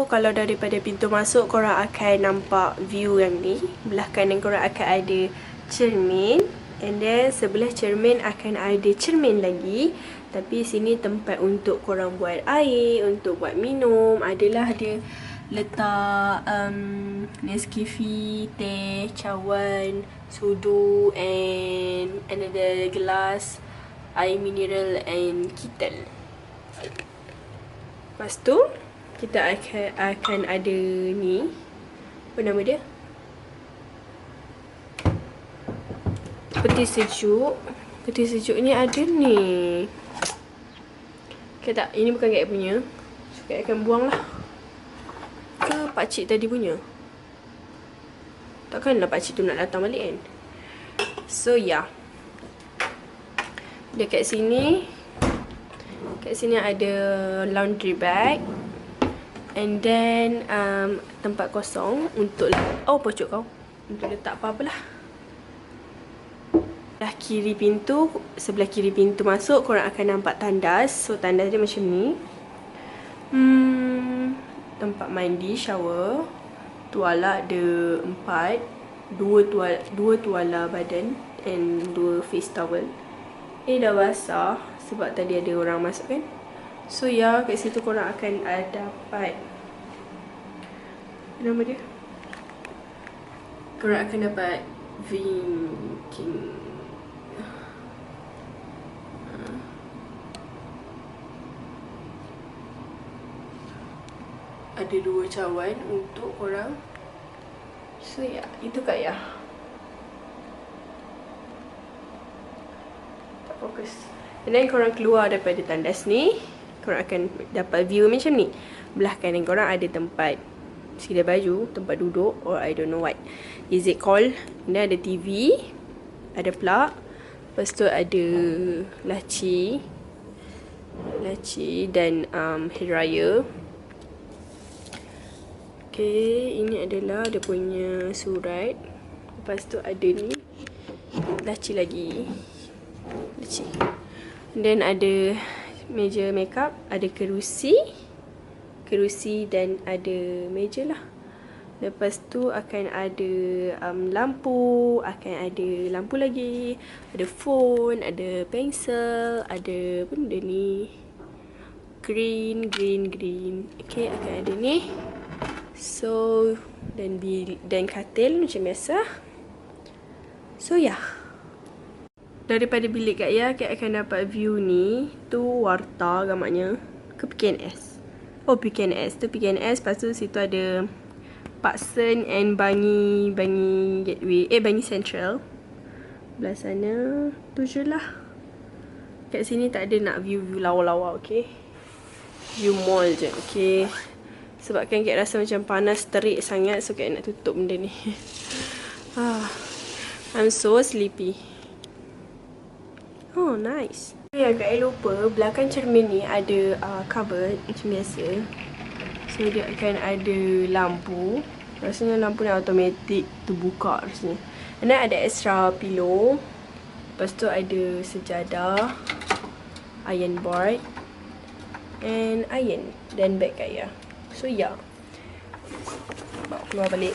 kalau daripada pintu masuk korang akan nampak view yang ni. Belah kanan korang akan ada cermin, and then sebelah cermin akan ada cermin lagi. Tapi sini tempat untuk korang buat air, untuk buat minum. Adalah dia letak Nescafe, teh, cawan, sudu, and another gelas air mineral and kettle. Lepas tu kita akan ada ni, apa nama dia, peti sejuk. Peti sejuk ni ada ni. Okay tak, ini bukan Kak punya, so Kak akan buang lah. Ke pakcik tadi punya? Takkanlah pakcik tu nak datang balik kan? So yeah, dekat sini, ada laundry bag, and then tempat kosong untuk pocok kau untuk letak apa-apa lah. Sebelah kiri pintu masuk korang akan nampak tandas. So tandas dia macam ni. Tempat mandi, shower. Tuala ada 4. Dua tuala badan and 2 face towel. Ini dah basah sebab tadi ada orang masuk kan. So ya, kat situ korang akan dapat, apa nama dia, korang akan dapat ada 2 cawan untuk korang. So ya, itu Kak ya. Tak fokus. And then korang keluar daripada tandas ni, korang akan dapat view macam ni. Belah kanan korang ada tempat sidai baju, tempat duduk, or I don't know what is it called. And then ada TV, ada plug. Lepas tu ada laci dan hair dryer. Okay, ini adalah dia punya surat. Lepas tu ada ni laci lagi. Dan ada meja makeup, ada kerusi dan ada meja lah. Lepas tu akan ada lampu, lagi, ada phone, ada pensel, ada benda ni green. Okay, akan ada ni. So dan katil macam biasa. So yeah, daripada bilik Kak Ya, Kak akan dapat view ni. Tu warta gambarnya ke PKNS. Oh, PKNS tu PKNS. Lepas tu situ ada Pak Sen and Bangi Gateway, Bangi Central. Belah sana tu je lah. Kat sini tak ada nak view lawa-lawa, okay. View mall je, okay. Sebabkan Kak rasa macam panas terik sangat, so Kak nak tutup benda ni. I'm so sleepy. Oh, nice. Ya, Kak lupa, belakang cermin ni ada cupboard macam biasa. So dia akan ada lampu. Rasanya lampu ni automatic terbuka rasanya. And then ada extra pillow. Lepas tu ada sejadah, iron board, and iron dan bag Kak Ya. So ya, bawa keluar balik.